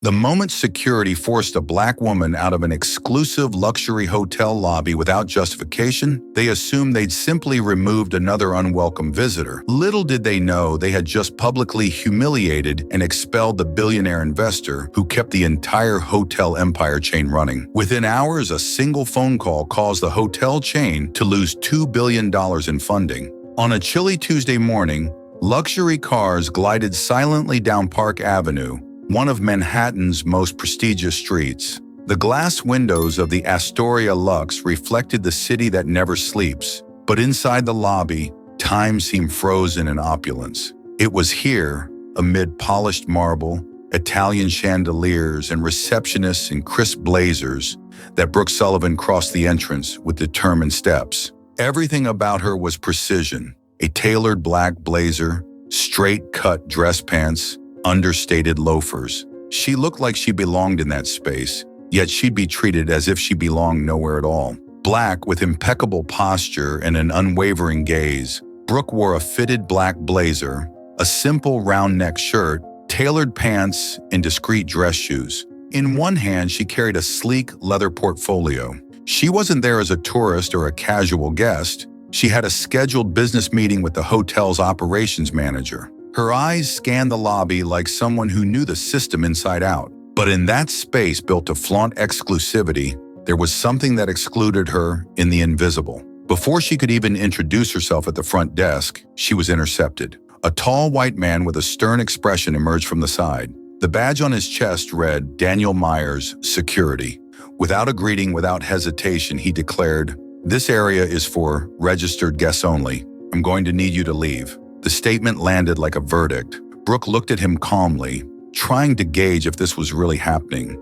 The moment security forced a black woman out of an exclusive luxury hotel lobby without justification, they assumed they'd simply removed another unwelcome visitor. Little did they know they had just publicly humiliated and expelled the billionaire investor who kept the entire hotel empire chain running. Within hours, a single phone call caused the hotel chain to lose $2 billion in funding. On a chilly Tuesday morning, luxury cars glided silently down Park Avenue, one of Manhattan's most prestigious streets. The glass windows of the Astoria Lux reflected the city that never sleeps, but inside the lobby, time seemed frozen in opulence. It was here, amid polished marble, Italian chandeliers, and receptionists in crisp blazers, that Brooke Sullivan crossed the entrance with determined steps. Everything about her was precision: a tailored black blazer, straight-cut dress pants, understated loafers. She looked like she belonged in that space, yet she'd be treated as if she belonged nowhere at all. Black, with impeccable posture and an unwavering gaze, Brooke wore a fitted black blazer, a simple round-neck shirt, tailored pants, and discreet dress shoes. In one hand, she carried a sleek leather portfolio. She wasn't there as a tourist or a casual guest. She had a scheduled business meeting with the hotel's operations manager. Her eyes scanned the lobby like someone who knew the system inside out. But in that space built to flaunt exclusivity, there was something that excluded her in the invisible. Before she could even introduce herself at the front desk, she was intercepted. A tall white man with a stern expression emerged from the side. The badge on his chest read, "Daniel Myers, Security." Without a greeting, without hesitation, he declared, "This area is for registered guests only. I'm going to need you to leave." The statement landed like a verdict. Brooke looked at him calmly, trying to gauge if this was really happening.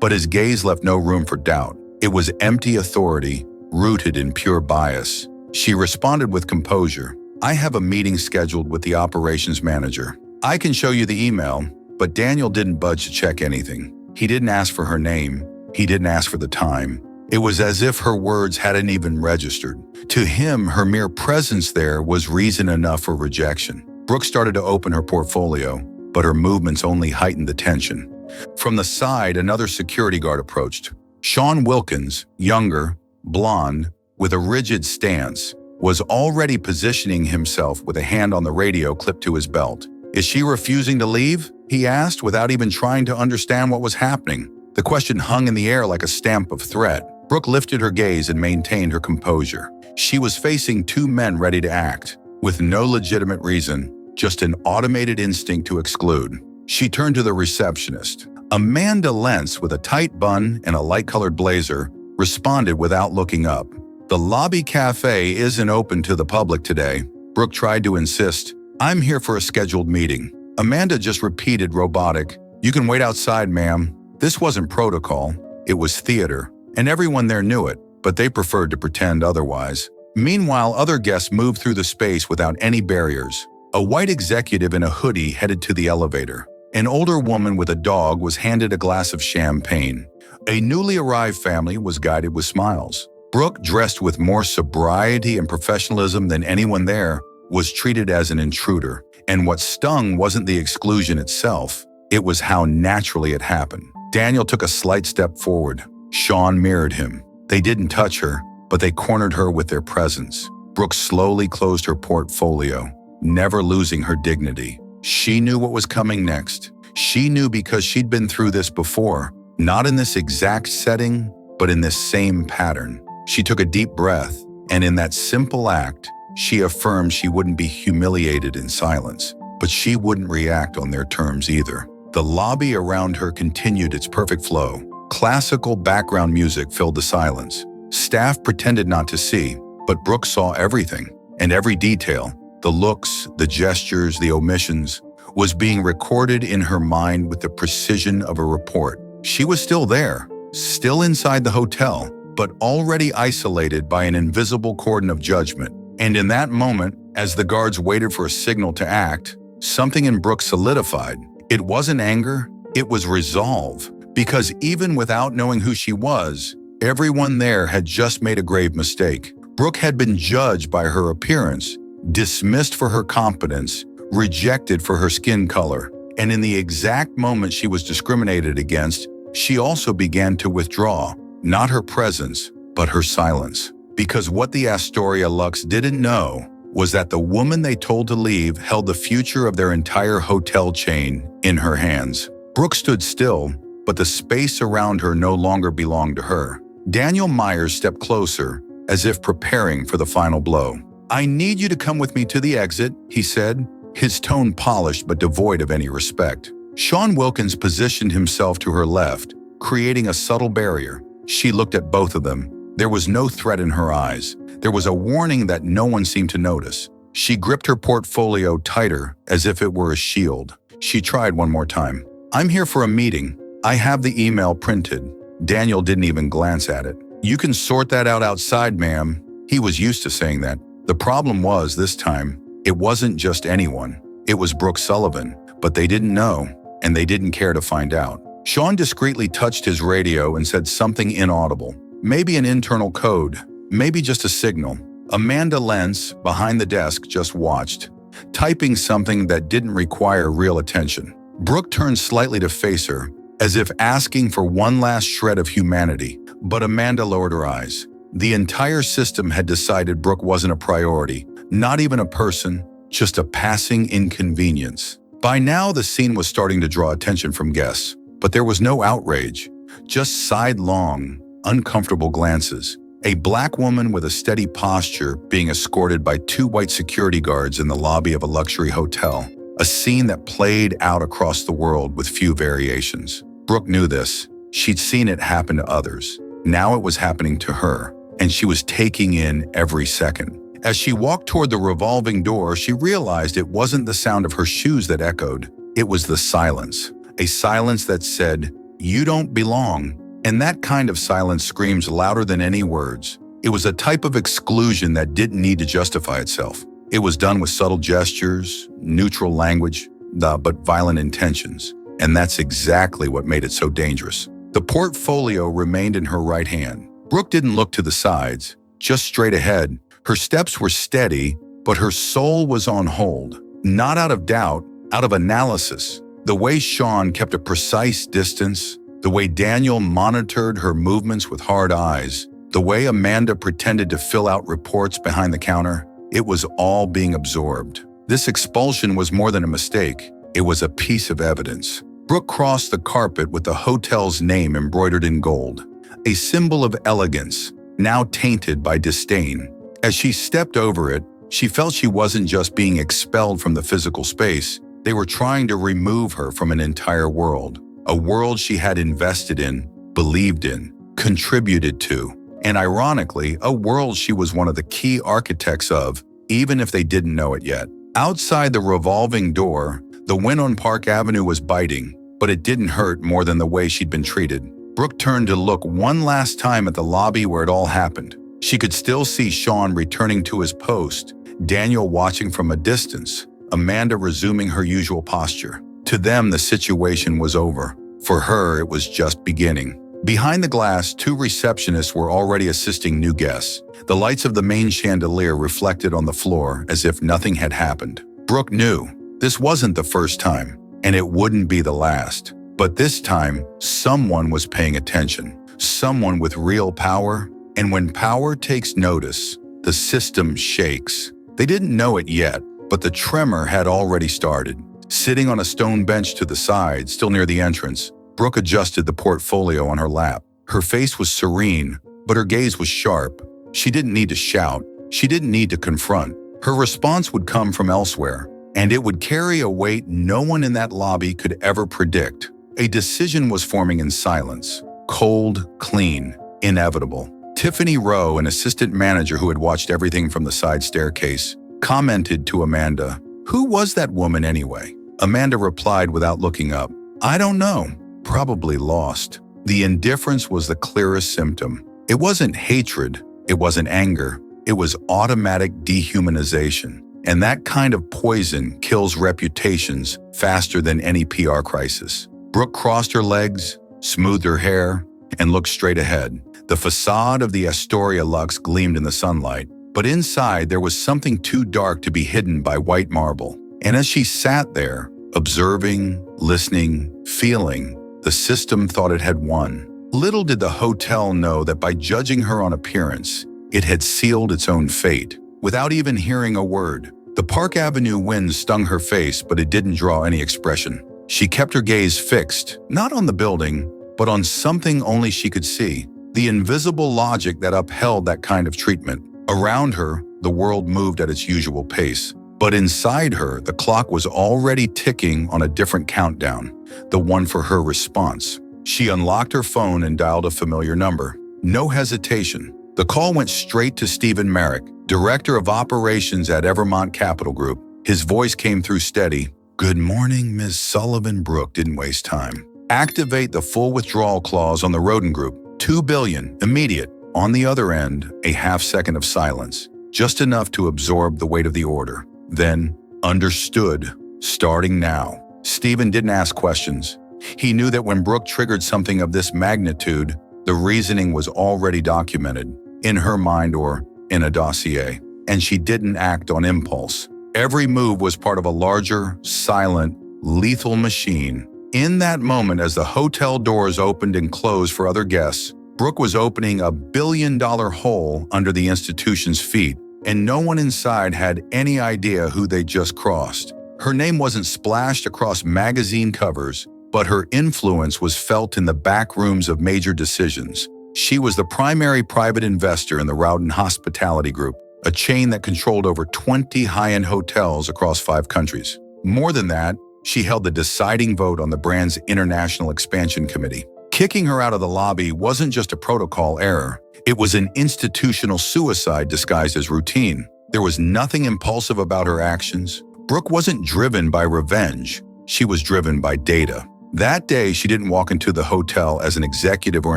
But his gaze left no room for doubt. It was empty authority, rooted in pure bias. She responded with composure, "I have a meeting scheduled with the operations manager. I can show you the email." But Daniel didn't budge to check anything. He didn't ask for her name. He didn't ask for the time. It was as if her words hadn't even registered. To him, her mere presence there was reason enough for rejection. Brooke started to open her portfolio, but her movements only heightened the tension. From the side, another security guard approached. Sean Wilkins, younger, blonde, with a rigid stance, was already positioning himself with a hand on the radio clipped to his belt. "Is she refusing to leave?" he asked, without even trying to understand what was happening. The question hung in the air like a stamp of threat. Brooke lifted her gaze and maintained her composure. She was facing two men ready to act, with no legitimate reason, just an automated instinct to exclude. She turned to the receptionist. Amanda Lentz, with a tight bun and a light-colored blazer, responded without looking up. "The lobby cafe isn't open to the public today." Brooke tried to insist, "I'm here for a scheduled meeting." Amanda just repeated robotic, "You can wait outside, ma'am." This wasn't protocol, it was theater, and everyone there knew it, but they preferred to pretend otherwise. Meanwhile, other guests moved through the space without any barriers. A white executive in a hoodie headed to the elevator. An older woman with a dog was handed a glass of champagne. A newly arrived family was guided with smiles. Brooke, dressed with more sobriety and professionalism than anyone there, was treated as an intruder. And what stung wasn't the exclusion itself, it was how naturally it happened. Daniel took a slight step forward. Sean mirrored him. They didn't touch her, but they cornered her with their presence. Brooke slowly closed her portfolio, never losing her dignity. She knew what was coming next. She knew because she'd been through this before, not in this exact setting, but in this same pattern. She took a deep breath, and in that simple act, she affirmed she wouldn't be humiliated in silence, but she wouldn't react on their terms either. The lobby around her continued its perfect flow. Classical background music filled the silence. Staff pretended not to see, but Brooke saw everything, and every detail, the looks, the gestures, the omissions, was being recorded in her mind with the precision of a report. She was still there, still inside the hotel, but already isolated by an invisible cordon of judgment. And in that moment, as the guards waited for a signal to act, something in Brooke solidified. It wasn't anger, it was resolve. Because even without knowing who she was, everyone there had just made a grave mistake. Brooke had been judged by her appearance, dismissed for her competence, rejected for her skin color. And in the exact moment she was discriminated against, she also began to withdraw, not her presence, but her silence. Because what the Astoria Lux didn't know was that the woman they told to leave held the future of their entire hotel chain in her hands. Brooke stood still, but the space around her no longer belonged to her. Daniel Myers stepped closer, as if preparing for the final blow. "I need you to come with me to the exit," he said, his tone polished but devoid of any respect. Sean Wilkins positioned himself to her left, creating a subtle barrier. She looked at both of them. There was no threat in her eyes. There was a warning that no one seemed to notice. She gripped her portfolio tighter, as if it were a shield. She tried one more time. "I'm here for a meeting. I have the email printed." Daniel didn't even glance at it. "You can sort that out outside, ma'am." He was used to saying that. The problem was, this time, it wasn't just anyone. It was Brooke Sullivan, but they didn't know, and they didn't care to find out. Sean discreetly touched his radio and said something inaudible. Maybe an internal code, maybe just a signal. Amanda Lentz, behind the desk, just watched, typing something that didn't require real attention. Brooke turned slightly to face her, as if asking for one last shred of humanity, but Amanda lowered her eyes. The entire system had decided Brooke wasn't a priority, not even a person, just a passing inconvenience. By now, the scene was starting to draw attention from guests, but there was no outrage, just sidelong, uncomfortable glances. A black woman with a steady posture being escorted by two white security guards in the lobby of a luxury hotel. A scene that played out across the world with few variations. Brooke knew this. She'd seen it happen to others. Now it was happening to her, and she was taking in every second. As she walked toward the revolving door, she realized it wasn't the sound of her shoes that echoed. It was the silence. A silence that said, "You don't belong." And that kind of silence screams louder than any words. It was a type of exclusion that didn't need to justify itself. It was done with subtle gestures, neutral language, but violent intentions. And that's exactly what made it so dangerous. The portfolio remained in her right hand. Brooke didn't look to the sides, just straight ahead. Her steps were steady, but her soul was on hold. Not out of doubt, out of analysis. The way Sean kept a precise distance, the way Daniel monitored her movements with hard eyes, the way Amanda pretended to fill out reports behind the counter, it was all being absorbed. This expulsion was more than a mistake. It was a piece of evidence. Brooke crossed the carpet with the hotel's name embroidered in gold, a symbol of elegance, now tainted by disdain. As she stepped over it, she felt she wasn't just being expelled from the physical space. They were trying to remove her from an entire world, a world she had invested in, believed in, contributed to, and ironically, a world she was one of the key architects of, even if they didn't know it yet. Outside the revolving door, the wind on Park Avenue was biting, but it didn't hurt more than the way she'd been treated. Brooke turned to look one last time at the lobby where it all happened. She could still see Sean returning to his post, Daniel watching from a distance, Amanda resuming her usual posture. To them, the situation was over. For her, it was just beginning. Behind the glass, two receptionists were already assisting new guests. The lights of the main chandelier reflected on the floor as if nothing had happened. Brooke knew this wasn't the first time, and it wouldn't be the last. But this time, someone was paying attention. Someone with real power. And when power takes notice, the system shakes. They didn't know it yet, but the tremor had already started. Sitting on a stone bench to the side, still near the entrance, Brooke adjusted the portfolio on her lap. Her face was serene, but her gaze was sharp. She didn't need to shout. She didn't need to confront. Her response would come from elsewhere, and it would carry a weight no one in that lobby could ever predict. A decision was forming in silence. Cold, clean, inevitable. Tiffany Rowe, an assistant manager who had watched everything from the side staircase, commented to Amanda, "Who was that woman anyway?" Amanda replied without looking up, "I don't know. Probably lost." The indifference was the clearest symptom. It wasn't hatred. It wasn't anger. It was automatic dehumanization. And that kind of poison kills reputations faster than any PR crisis. Brooke crossed her legs, smoothed her hair, and looked straight ahead. The facade of the Astoria Lux gleamed in the sunlight, but inside there was something too dark to be hidden by white marble. And as she sat there, Observing, listening, feeling, the system thought it had won. Little did the hotel know that by judging her on appearance, it had sealed its own fate. Without even hearing a word, the Park Avenue wind stung her face, but it didn't draw any expression. She kept her gaze fixed, not on the building, but on something only she could see, the invisible logic that upheld that kind of treatment. Around her, the world moved at its usual pace. But inside her, the clock was already ticking on a different countdown, the one for her response. She unlocked her phone and dialed a familiar number. No hesitation. The call went straight to Stephen Merrick, Director of Operations at Evermont Capital Group. His voice came through steady. "Good morning, Ms. Sullivan." Brooke didn't waste time. "Activate the full withdrawal clause on the Roden Group. $2 billion, immediate." On the other end, a half-second of silence, just enough to absorb the weight of the order. Then, understood, starting now. Stephen didn't ask questions. He knew that when Brooke triggered something of this magnitude, the reasoning was already documented, in her mind or in a dossier, and she didn't act on impulse. Every move was part of a larger, silent, lethal machine. In that moment, as the hotel doors opened and closed for other guests, Brooke was opening a billion-dollar hole under the institution's feet, and no one inside had any idea who they just crossed. Her name wasn't splashed across magazine covers, but her influence was felt in the back rooms of major decisions. She was the primary private investor in the Roden Hospitality Group, a chain that controlled over 20 high-end hotels across 5 countries. More than that, she held the deciding vote on the brand's International Expansion Committee. Kicking her out of the lobby wasn't just a protocol error. It was an institutional suicide disguised as routine. There was nothing impulsive about her actions. Brooke wasn't driven by revenge. She was driven by data. That day, she didn't walk into the hotel as an executive or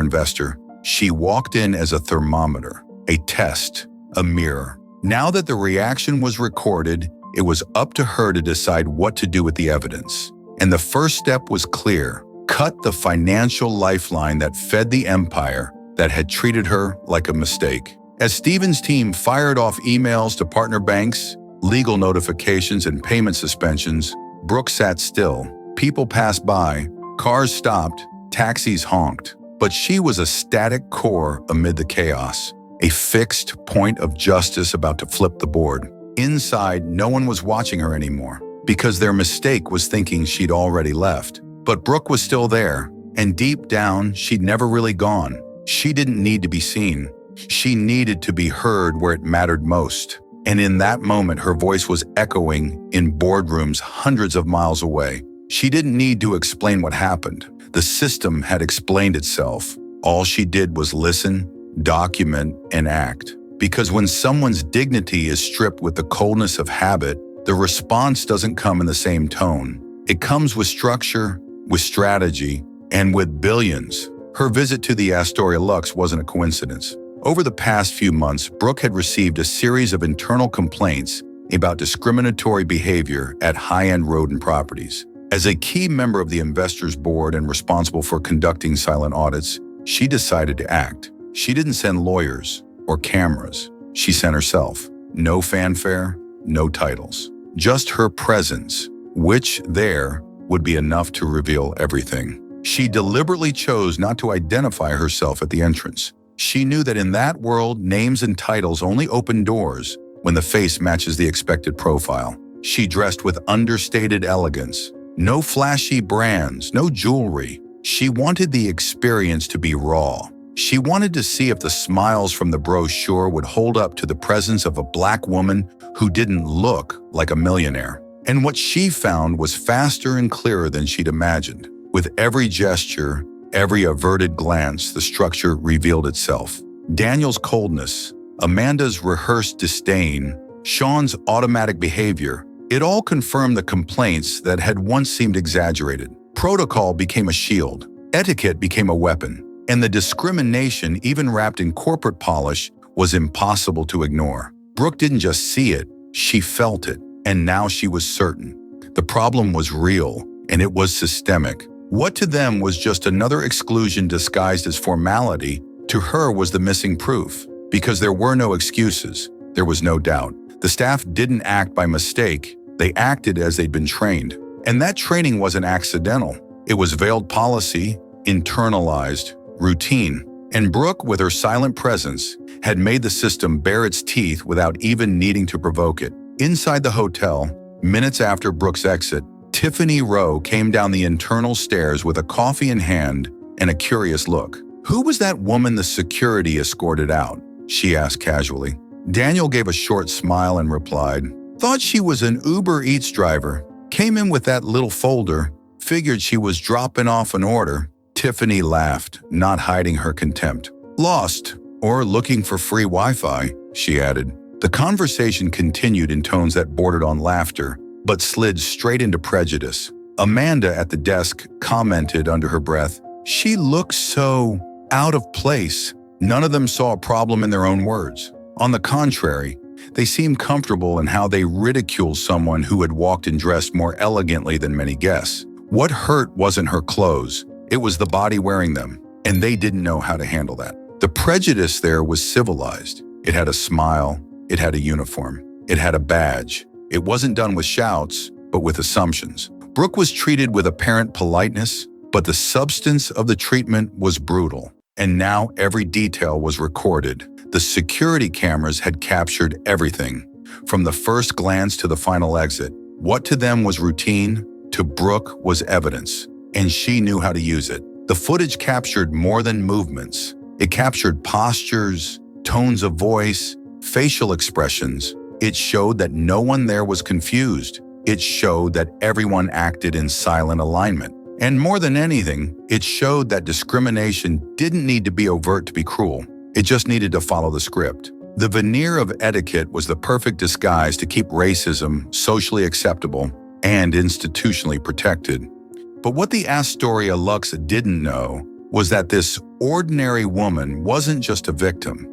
investor. She walked in as a thermometer, a test, a mirror. Now that the reaction was recorded, it was up to her to decide what to do with the evidence. And the first step was clear. Cut the financial lifeline that fed the empire that had treated her like a mistake. As Stephen's team fired off emails to partner banks, legal notifications, and payment suspensions, Brooke sat still. People passed by, cars stopped, taxis honked. But she was a static core amid the chaos, a fixed point of justice about to flip the board. Inside, no one was watching her anymore, because their mistake was thinking she'd already left. But Brooke was still there, and deep down, she'd never really gone. She didn't need to be seen. She needed to be heard where it mattered most. And in that moment, her voice was echoing in boardrooms hundreds of miles away. She didn't need to explain what happened. The system had explained itself. All she did was listen, document, and act. Because when someone's dignity is stripped with the coldness of habit, the response doesn't come in the same tone. It comes with structure, with strategy, and with billions. Her visit to the Astoria Lux wasn't a coincidence. Over the past few months, Brooke had received a series of internal complaints about discriminatory behavior at high-end Roden properties. As a key member of the investors' board and responsible for conducting silent audits, she decided to act. She didn't send lawyers or cameras. She sent herself. No fanfare, no titles. Just her presence, which there would be enough to reveal everything. She deliberately chose not to identify herself at the entrance. She knew that in that world, names and titles only open doors when the face matches the expected profile. She dressed with understated elegance. No flashy brands, no jewelry. She wanted the experience to be raw. She wanted to see if the smiles from the brochure would hold up to the presence of a Black woman who didn't look like a millionaire. And what she found was faster and clearer than she'd imagined. With every gesture, every averted glance, the structure revealed itself. Daniel's coldness, Amanda's rehearsed disdain, Sean's automatic behavior, it all confirmed the complaints that had once seemed exaggerated. Protocol became a shield, etiquette became a weapon, and the discrimination, even wrapped in corporate polish, was impossible to ignore. Brooke didn't just see it, she felt it, and now she was certain. The problem was real, and it was systemic. What to them was just another exclusion disguised as formality, to her was the missing proof. Because there were no excuses, there was no doubt. The staff didn't act by mistake, they acted as they'd been trained. And that training wasn't accidental. It was veiled policy, internalized, routine. And Brooke, with her silent presence, had made the system bare its teeth without even needing to provoke it. Inside the hotel, minutes after Brooke's exit, Tiffany Rowe came down the internal stairs with a coffee in hand and a curious look. "Who was that woman the security escorted out?" she asked casually. Daniel gave a short smile and replied, "Thought she was an Uber Eats driver. Came in with that little folder. Figured she was dropping off an order." Tiffany laughed, not hiding her contempt. "Lost, or looking for free Wi-Fi," she added. The conversation continued in tones that bordered on laughter, but slid straight into prejudice. Amanda at the desk commented under her breath, "She looks so out of place." None of them saw a problem in their own words. On the contrary, they seemed comfortable in how they ridiculed someone who had walked and dressed more elegantly than many guests. What hurt wasn't her clothes, it was the body wearing them, and they didn't know how to handle that. The prejudice there was civilized. It had a smile, it had a uniform, it had a badge. It wasn't done with shouts, but with assumptions. Brooke was treated with apparent politeness, but the substance of the treatment was brutal. And now every detail was recorded. The security cameras had captured everything, from the first glance to the final exit. What to them was routine, to Brooke was evidence, and she knew how to use it. The footage captured more than movements. It captured postures, tones of voice, facial expressions. It showed that no one there was confused. It showed that everyone acted in silent alignment. And more than anything, it showed that discrimination didn't need to be overt to be cruel. It just needed to follow the script. The veneer of etiquette was the perfect disguise to keep racism socially acceptable and institutionally protected. But what the Astoria Lux didn't know was that this ordinary woman wasn't just a victim.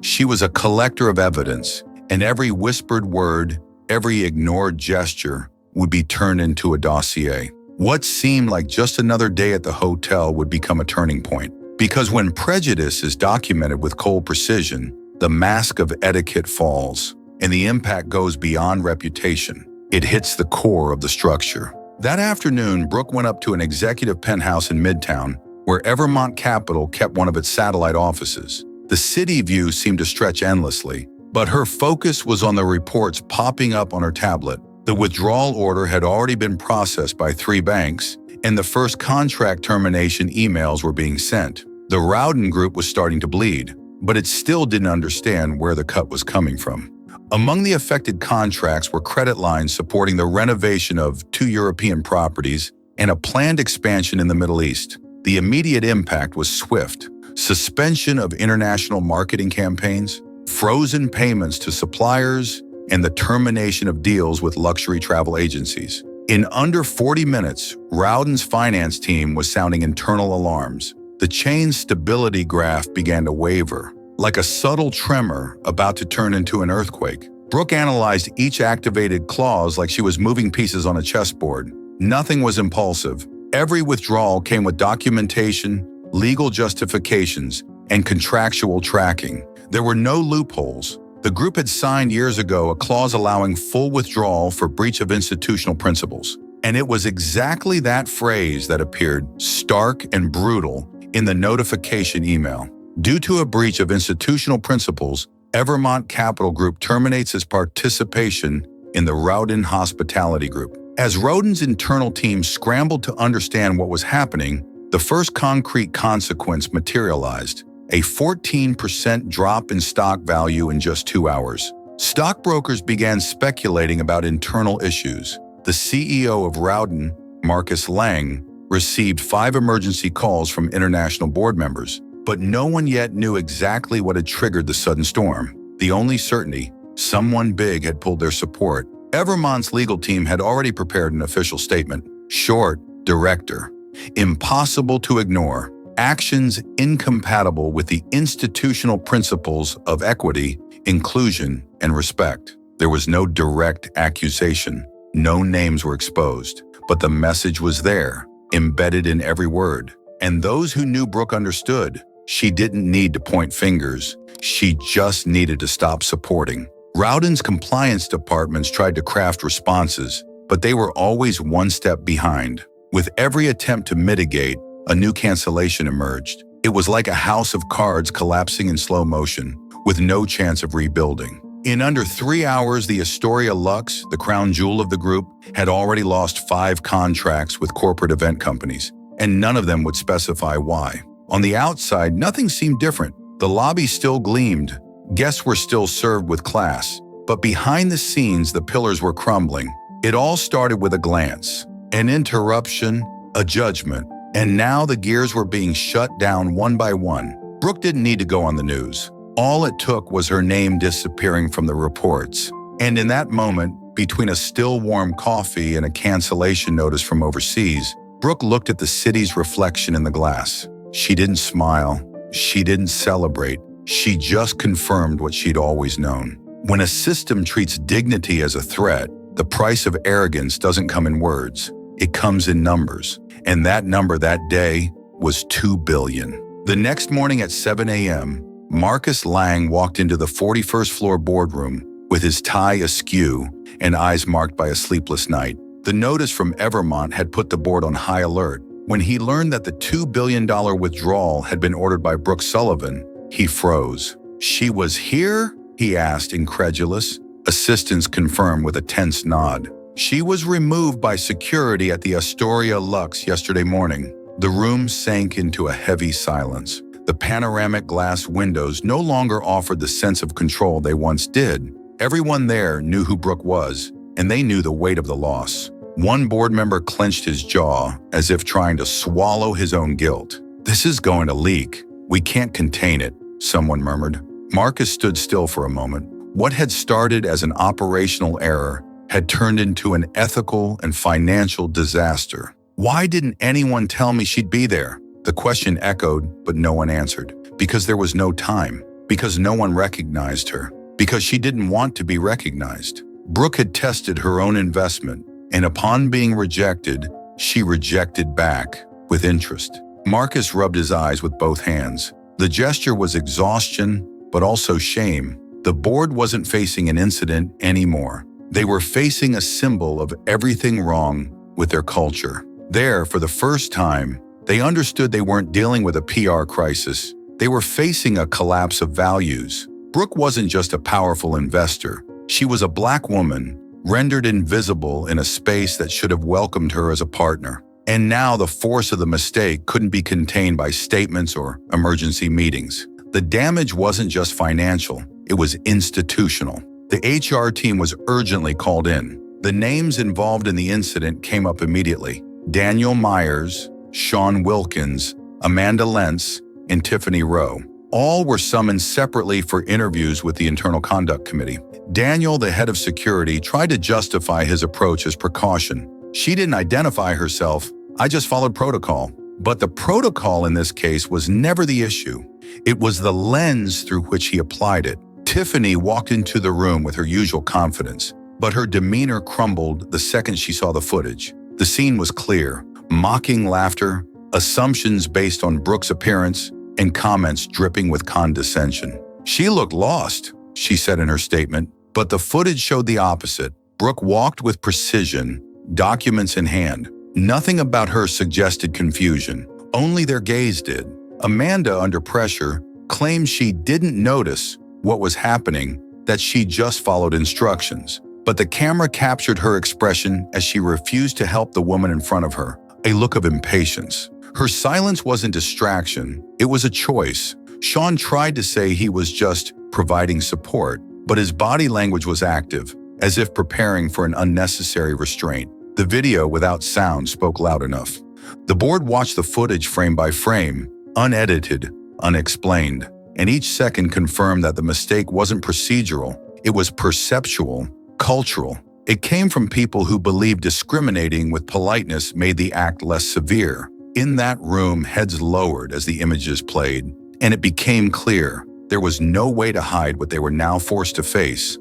She was a collector of evidence, and every whispered word, every ignored gesture would be turned into a dossier. What seemed like just another day at the hotel would become a turning point. Because when prejudice is documented with cold precision, the mask of etiquette falls, and the impact goes beyond reputation. It hits the core of the structure. That afternoon, Brooke went up to an executive penthouse in Midtown, where Evermont Capital kept one of its satellite offices. The city view seemed to stretch endlessly, but her focus was on the reports popping up on her tablet. The withdrawal order had already been processed by 3 banks, and the first contract termination emails were being sent. The Rowden Group was starting to bleed, but it still didn't understand where the cut was coming from. Among the affected contracts were credit lines supporting the renovation of 2 European properties and a planned expansion in the Middle East. The immediate impact was swift: suspension of international marketing campaigns, frozen payments to suppliers, and the termination of deals with luxury travel agencies. In under 40 minutes, Rowden's finance team was sounding internal alarms. The chain's stability graph began to waver, like a subtle tremor about to turn into an earthquake. Brooke analyzed each activated clause like she was moving pieces on a chessboard. Nothing was impulsive. Every withdrawal came with documentation, legal justifications, and contractual tracking. There were no loopholes. The group had signed years ago a clause allowing full withdrawal for breach of institutional principles. And it was exactly that phrase that appeared stark and brutal in the notification email. Due to a breach of institutional principles, Evermont Capital Group terminates its participation in the Rowden Hospitality Group. As Rowden's internal team scrambled to understand what was happening, the first concrete consequence materialized: a 14% drop in stock value in just 2 hours. Stockbrokers began speculating about internal issues. The CEO of Rowden, Marcus Lang, received 5 emergency calls from international board members, but no one yet knew exactly what had triggered the sudden storm. The only certainty: someone big had pulled their support. Evermont's legal team had already prepared an official statement. Short: director. Impossible to ignore. Actions incompatible with the institutional principles of equity, inclusion, and respect. There was no direct accusation. No names were exposed, but the message was there, embedded in every word. And those who knew Brooke understood. She didn't need to point fingers. She just needed to stop supporting. Rowden's compliance departments tried to craft responses, but they were always one step behind. With every attempt to mitigate, a new cancellation emerged. It was like a house of cards collapsing in slow motion, with no chance of rebuilding. In under 3 hours, the Astoria Lux, the crown jewel of the group, had already lost 5 contracts with corporate event companies, and none of them would specify why. On the outside, nothing seemed different. The lobby still gleamed. Guests were still served with class. But behind the scenes, the pillars were crumbling. It all started with a glance, an interruption, a judgment, and now the gears were being shut down one by one. Brooke didn't need to go on the news. All it took was her name disappearing from the reports. And in that moment, between a still warm coffee and a cancellation notice from overseas, Brooke looked at the city's reflection in the glass. She didn't smile. She didn't celebrate. She just confirmed what she'd always known. When a system treats dignity as a threat, the price of arrogance doesn't come in words. It comes in numbers. And that number that day was 2 billion. The next morning at 7 a.m., Marcus Lang walked into the 41st floor boardroom with his tie askew and eyes marked by a sleepless night. The notice from Evermont had put the board on high alert. When he learned that the $2 billion withdrawal had been ordered by Brooke Sullivan, he froze. "She was here?" he asked, incredulous. Assistants confirmed with a tense nod. "She was removed by security at the Astoria Lux yesterday morning." The room sank into a heavy silence. The panoramic glass windows no longer offered the sense of control they once did. Everyone there knew who Brooke was, and they knew the weight of the loss. One board member clenched his jaw, as if trying to swallow his own guilt. "This is going to leak. We can't contain it," someone murmured. Marcus stood still for a moment. What had started as an operational error had turned into an ethical and financial disaster. Why didn't anyone tell me she'd be there? The question echoed, but no one answered. Because there was no time. Because no one recognized her. Because she didn't want to be recognized. Brooke had tested her own investment, and upon being rejected, she rejected back with interest. Marcus rubbed his eyes with both hands. The gesture was exhaustion, but also shame. The board wasn't facing an incident anymore. They were facing a symbol of everything wrong with their culture. There, for the first time, they understood they weren't dealing with a PR crisis. They were facing a collapse of values. Brooke wasn't just a powerful investor. She was a Black woman, rendered invisible in a space that should have welcomed her as a partner. And now the force of the mistake couldn't be contained by statements or emergency meetings. The damage wasn't just financial, it was institutional. The HR team was urgently called in. The names involved in the incident came up immediately. Daniel Myers, Sean Wilkins, Amanda Lentz, and Tiffany Rowe. All were summoned separately for interviews with the Internal Conduct Committee. Daniel, the head of security, tried to justify his approach as precaution. "She didn't identify herself. I just followed protocol." But the protocol in this case was never the issue. It was the lens through which he applied it. Tiffany walked into the room with her usual confidence, but her demeanor crumbled the second she saw the footage. The scene was clear: mocking laughter, assumptions based on Brooke's appearance, and comments dripping with condescension. "She looked lost," she said in her statement, but the footage showed the opposite. Brooke walked with precision, documents in hand. Nothing about her suggested confusion. Only their gaze did. Amanda, under pressure, claimed she didn't notice what was happening, that she just followed instructions. But the camera captured her expression as she refused to help the woman in front of her, a look of impatience. Her silence wasn't distraction, it was a choice. Sean tried to say he was just providing support, but his body language was active, as if preparing for an unnecessary restraint. The video without sound spoke loud enough. The board watched the footage frame by frame, unedited, unexplained, and each second confirmed that the mistake wasn't procedural, it was perceptual, cultural. It came from people who believed discriminating with politeness made the act less severe. In that room, heads lowered as the images played, and it became clear there was no way to hide what they were now forced to face.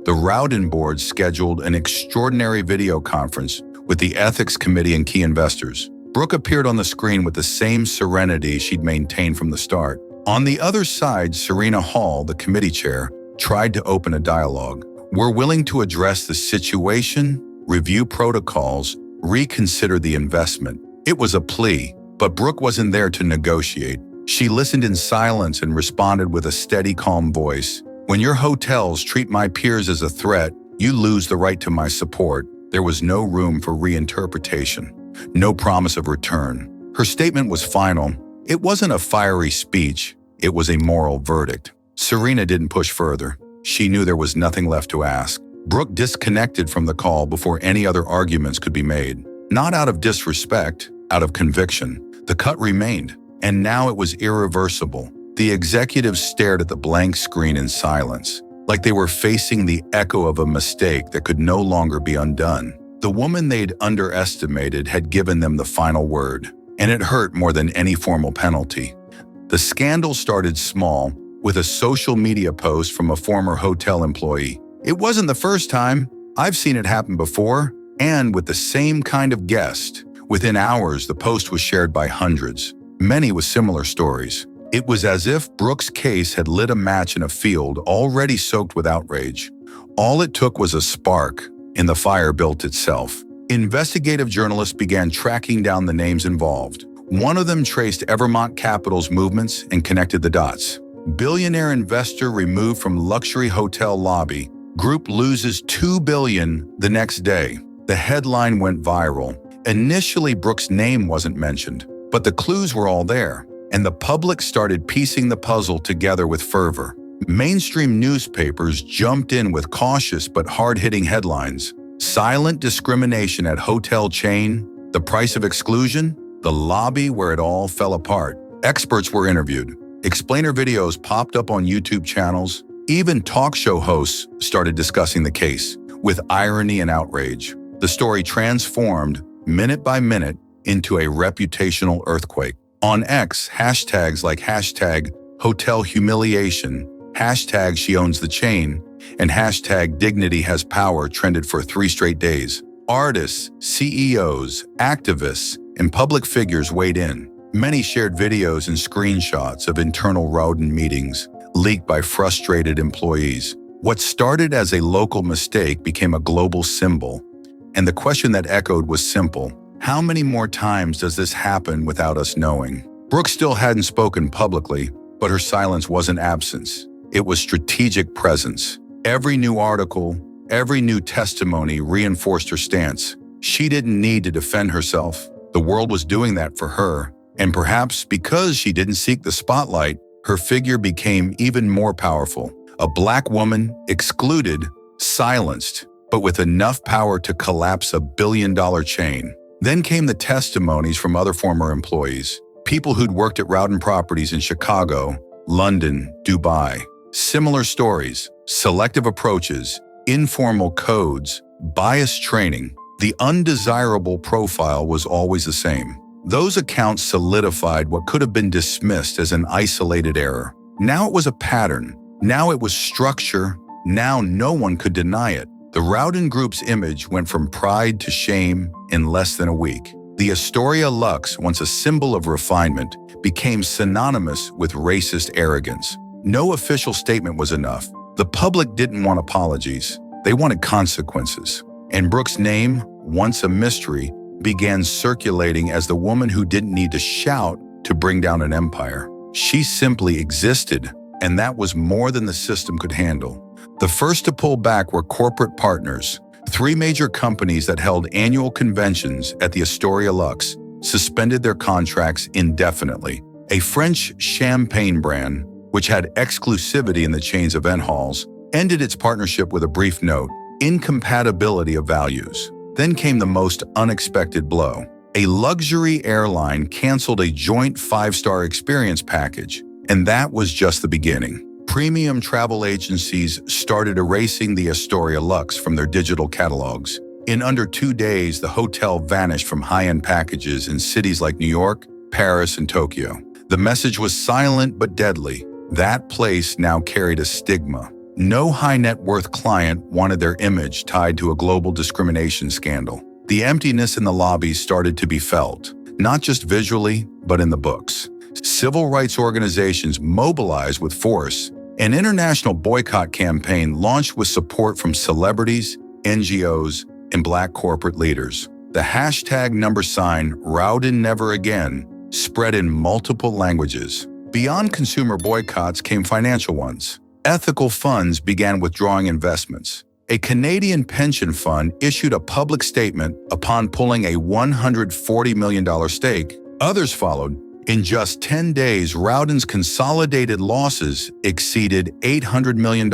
The Rowden board scheduled an extraordinary video conference with the ethics committee and key investors. Brooke appeared on the screen with the same serenity she'd maintained from the start. On the other side, Serena Hall, the committee chair, tried to open a dialogue. "We're willing to address the situation," review protocols, reconsider the investment. It was a plea, but Brooke wasn't there to negotiate. She listened in silence and responded with a steady, calm voice. When your hotels treat my peers as a threat, you lose the right to my support. There was no room for reinterpretation, no promise of return. Her statement was final. It wasn't a fiery speech, it was a moral verdict. Serena didn't push further. She knew there was nothing left to ask. Brooke disconnected from the call before any other arguments could be made. Not out of disrespect, out of conviction. The cut remained, and now it was irreversible. The executives stared at the blank screen in silence, like they were facing the echo of a mistake that could no longer be undone. The woman they'd underestimated had given them the final word, and it hurt more than any formal penalty. The scandal started small, with a social media post from a former hotel employee. It wasn't the first time. I've seen it happen before, and with the same kind of guest. Within hours, the post was shared by hundreds, many with similar stories. It was as if Brooke's case had lit a match in a field already soaked with outrage. All it took was a spark, and the fire built itself. Investigative journalists began tracking down the names involved. One of them traced Evermont Capital's movements and connected the dots. Billionaire investor removed from luxury hotel lobby. Group loses $2 billion the next day. The headline went viral. Initially, Brooke's name wasn't mentioned, but the clues were all there, and the public started piecing the puzzle together with fervor. Mainstream newspapers jumped in with cautious but hard-hitting headlines. Silent discrimination at hotel chain, the price of exclusion, the lobby where it all fell apart. Experts were interviewed. Explainer videos popped up on YouTube channels. Even talk show hosts started discussing the case, with irony and outrage. The story transformed, minute by minute, into a reputational earthquake. On X, hashtags like hashtag hotel humiliation, hashtag she owns the chain, and hashtag dignity has power trended for 3 straight days. Artists, CEOs, activists, and public figures weighed in. Many shared videos and screenshots of internal Rowden meetings leaked by frustrated employees. What started as a local mistake became a global symbol, and the question that echoed was simple. How many more times does this happen without us knowing? Brooke still hadn't spoken publicly, but her silence wasn't absence. It was strategic presence. Every new article, every new testimony reinforced her stance. She didn't need to defend herself. The world was doing that for her. And perhaps because she didn't seek the spotlight, her figure became even more powerful. A Black woman, excluded, silenced, but with enough power to collapse a billion-dollar chain. Then came the testimonies from other former employees, people who'd worked at Rowden Properties in Chicago, London, Dubai. Similar stories, selective approaches, informal codes, biased training. The undesirable profile was always the same. Those accounts solidified what could have been dismissed as an isolated error. Now it was a pattern. Now it was structure. Now no one could deny it. The Rowden Group's image went from pride to shame in less than a week. The Astoria Lux, once a symbol of refinement, became synonymous with racist arrogance. No official statement was enough. The public didn't want apologies. They wanted consequences. And Brooke's name, once a mystery, began circulating as the woman who didn't need to shout to bring down an empire. She simply existed, and that was more than the system could handle. The first to pull back were corporate partners. 3 major companies that held annual conventions at the Astoria Lux suspended their contracts indefinitely. A French champagne brand, which had exclusivity in the chain's event halls, ended its partnership with a brief note: incompatibility of values. Then came the most unexpected blow. A luxury airline canceled a joint 5-star experience package, and that was just the beginning. Premium travel agencies started erasing the Astoria Lux from their digital catalogs. In under 2 days, the hotel vanished from high-end packages in cities like New York, Paris, and Tokyo. The message was silent but deadly. That place now carried a stigma. No high-net-worth client wanted their image tied to a global discrimination scandal. The emptiness in the lobbies started to be felt, not just visually, but in the books. Civil rights organizations mobilized with force. An international boycott campaign launched with support from celebrities, NGOs, in Black corporate leaders. The hashtag #Rowden Never Again spread in multiple languages. Beyond consumer boycotts came financial ones. Ethical funds began withdrawing investments. A Canadian pension fund issued a public statement upon pulling a $140 million stake. Others followed. In just 10 days, Rowden's consolidated losses exceeded $800 million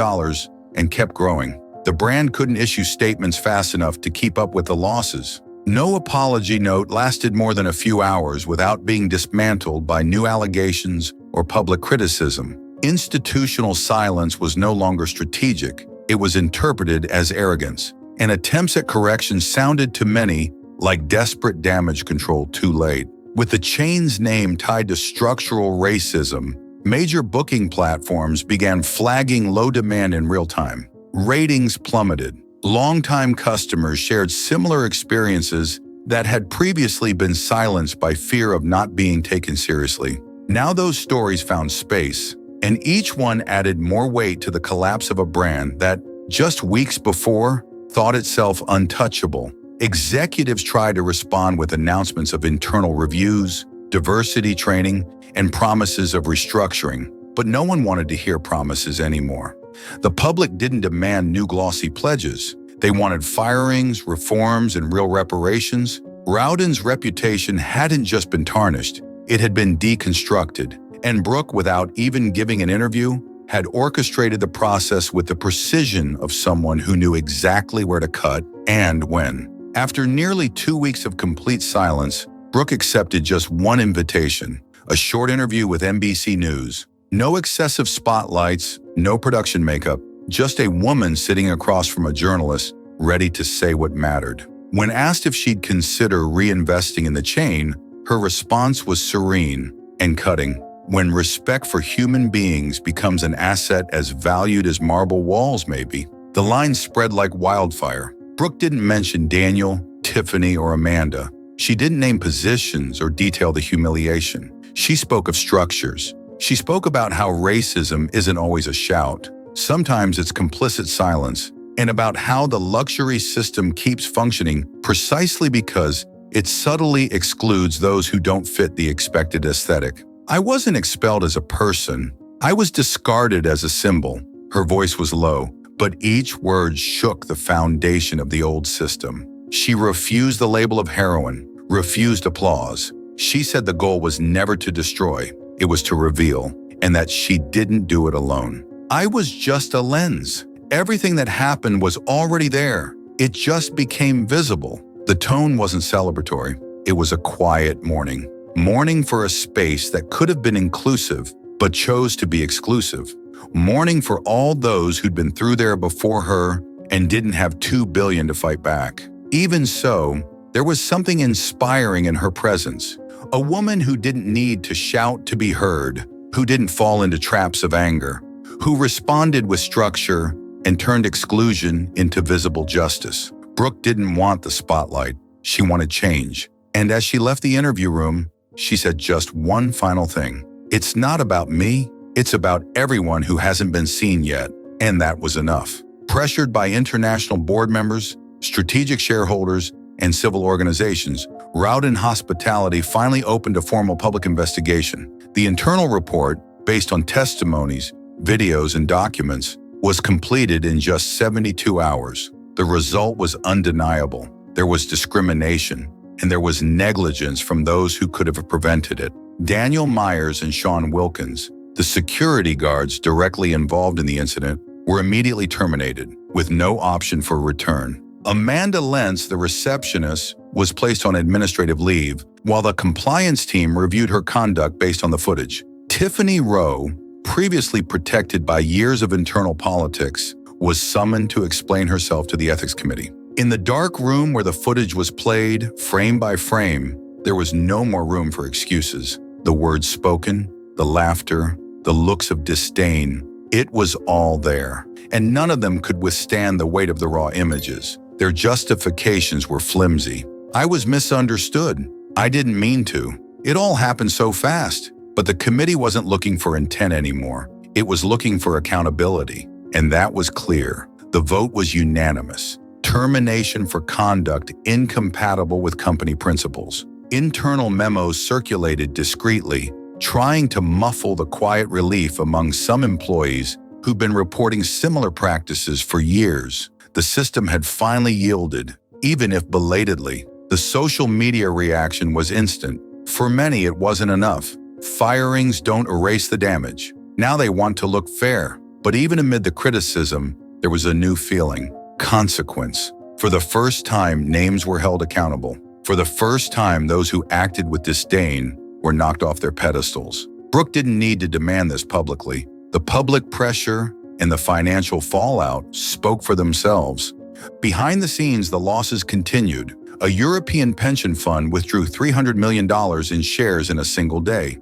and kept growing. The brand couldn't issue statements fast enough to keep up with the losses. No apology note lasted more than a few hours without being dismantled by new allegations or public criticism. Institutional silence was no longer strategic. It was interpreted as arrogance, and attempts at correction sounded to many like desperate damage control too late. With the chain's name tied to structural racism, major booking platforms began flagging low demand in real time. Ratings plummeted. Longtime customers shared similar experiences that had previously been silenced by fear of not being taken seriously. Now those stories found space, and each one added more weight to the collapse of a brand that, just weeks before, thought itself untouchable. Executives tried to respond with announcements of internal reviews, diversity training, and promises of restructuring, but no one wanted to hear promises anymore. The public didn't demand new glossy pledges. They wanted firings, reforms, and real reparations. Rowden's reputation hadn't just been tarnished, it had been deconstructed. And Brooke, without even giving an interview, had orchestrated the process with the precision of someone who knew exactly where to cut and when. After nearly 2 weeks of complete silence, Brooke accepted just one invitation, a short interview with NBC News. No excessive spotlights, no production makeup, just a woman sitting across from a journalist, ready to say what mattered. When asked if she'd consider reinvesting in the chain, her response was serene and cutting. When respect for human beings becomes an asset as valued as marble walls maybe, the line spread like wildfire. Brooke didn't mention Daniel, Tiffany, or Amanda. She didn't name positions or detail the humiliation. She spoke of structures. She spoke about how racism isn't always a shout. Sometimes it's complicit silence, and about how the luxury system keeps functioning precisely because it subtly excludes those who don't fit the expected aesthetic. I wasn't expelled as a person. I was discarded as a symbol. Her voice was low, but each word shook the foundation of the old system. She refused the label of heroine, refused applause. She said the goal was never to destroy, it was to reveal, and that she didn't do it alone. I was just a lens. Everything that happened was already there. It just became visible. The tone wasn't celebratory. It was a quiet mourning. Mourning for a space that could have been inclusive, but chose to be exclusive. Mourning for all those who'd been through there before her and didn't have $2 billion to fight back. Even so, there was something inspiring in her presence. A woman who didn't need to shout to be heard, who didn't fall into traps of anger, who responded with structure and turned exclusion into visible justice. Brooke didn't want the spotlight. She wanted change. And as she left the interview room, she said just one final thing. It's not about me, it's about everyone who hasn't been seen yet. And that was enough. Pressured by international board members, strategic shareholders, and civil organizations, Rowden Hospitality finally opened a formal public investigation. The internal report, based on testimonies, videos, and documents, was completed in just 72 hours. The result was undeniable. There was discrimination, and there was negligence from those who could have prevented it. Daniel Myers and Sean Wilkins, the security guards directly involved in the incident, were immediately terminated, with no option for return. Amanda Lentz, the receptionist, was placed on administrative leave, while the compliance team reviewed her conduct based on the footage. Tiffany Rowe, previously protected by years of internal politics, was summoned to explain herself to the ethics committee. In the dark room where the footage was played, frame by frame, there was no more room for excuses. The words spoken, the laughter, the looks of disdain, it was all there. And none of them could withstand the weight of the raw images. Their justifications were flimsy. I was misunderstood. I didn't mean to. It all happened so fast. But the committee wasn't looking for intent anymore. It was looking for accountability. And that was clear. The vote was unanimous. termination for conduct incompatible with company principles. Internal memos circulated discreetly, trying to muffle the quiet relief among some employees who'd been reporting similar practices for years. The system had finally yielded, even if belatedly. The social media reaction was instant. For many, it wasn't enough. Firings don't erase the damage. Now they want to look fair. But even amid the criticism, there was a new feeling: consequence. For the first time, names were held accountable. For the first time, those who acted with disdain were knocked off their pedestals. Brooke didn't need to demand this publicly. The public pressure and the financial fallout spoke for themselves. Behind the scenes, the losses continued. A European pension fund withdrew $300 million in shares in a single day.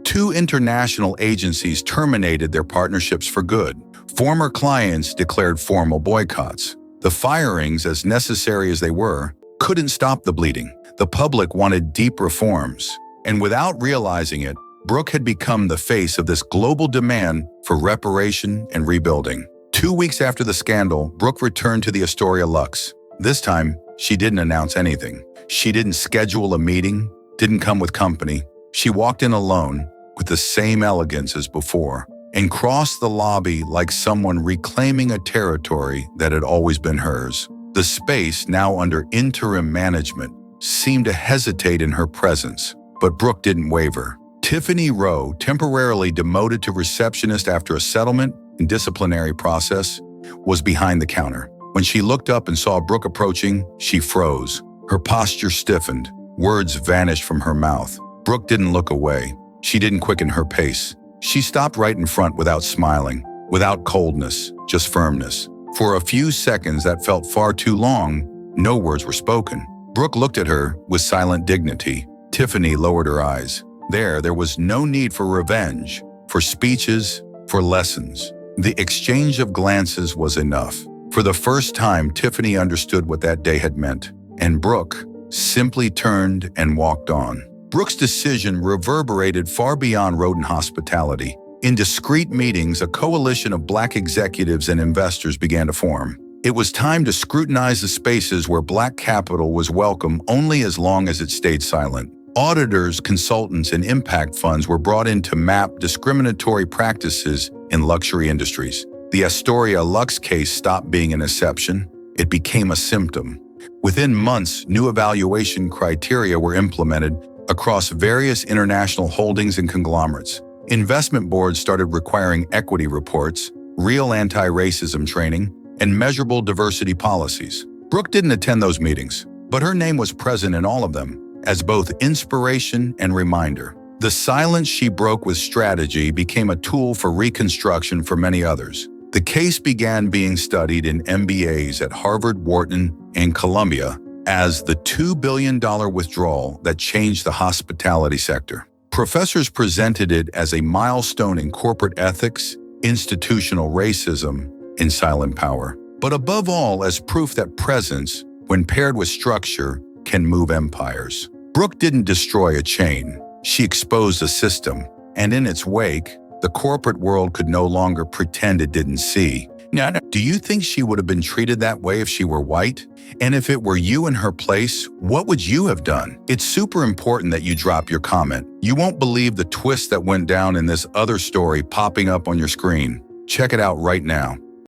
2 international agencies terminated their partnerships for good. Former clients declared formal boycotts. The firings, as necessary as they were, couldn't stop the bleeding. The public wanted deep reforms. And without realizing it, Brooke had become the face of this global demand for reparation and rebuilding. 2 weeks after the scandal, Brooke returned to the Astoria Lux. This time, she didn't announce anything. She didn't schedule a meeting, didn't come with company. She walked in alone, with the same elegance as before, and crossed the lobby like someone reclaiming a territory that had always been hers. The space, now under interim management, seemed to hesitate in her presence, but Brooke didn't waver. Tiffany Rowe, temporarily demoted to receptionist after a settlement and disciplinary process, was behind the counter. When she looked up and saw Brooke approaching, she froze. Her posture stiffened. Words vanished from her mouth. Brooke didn't look away. She didn't quicken her pace. She stopped right in front without smiling, without coldness, just firmness. For a few seconds that felt far too long, no words were spoken. Brooke looked at her with silent dignity. Tiffany lowered her eyes. There was no need for revenge, for speeches, for lessons. The exchange of glances was enough. For the first time, Tiffany understood what that day had meant, and Brooke simply turned and walked on. Brooke's decision reverberated far beyond rodent hospitality. In discreet meetings, a coalition of Black executives and investors began to form. It was time to scrutinize the spaces where Black capital was welcome only as long as it stayed silent. Auditors, consultants, and impact funds were brought in to map discriminatory practices in luxury industries. The Astoria Lux case stopped being an exception. It became a symptom. Within months, new evaluation criteria were implemented across various international holdings and conglomerates. Investment boards started requiring equity reports, real anti-racism training, and measurable diversity policies. Brooke didn't attend those meetings, but her name was present in all of them, as both inspiration and reminder. The silence she broke with strategy became a tool for reconstruction for many others. The case began being studied in MBAs at Harvard, Wharton, and Columbia as the $2 billion withdrawal that changed the hospitality sector. Professors presented it as a milestone in corporate ethics, institutional racism, and silent power. But above all, as proof that presence, when paired with structure, can move empires. Brooke didn't destroy a chain. She exposed a system, and in its wake, the corporate world could no longer pretend it didn't see. Now, do you think she would have been treated that way if she were white? And if it were you in her place, what would you have done? It's super important that you drop your comment. You won't believe the twist that went down in this other story popping up on your screen. Check it out right now.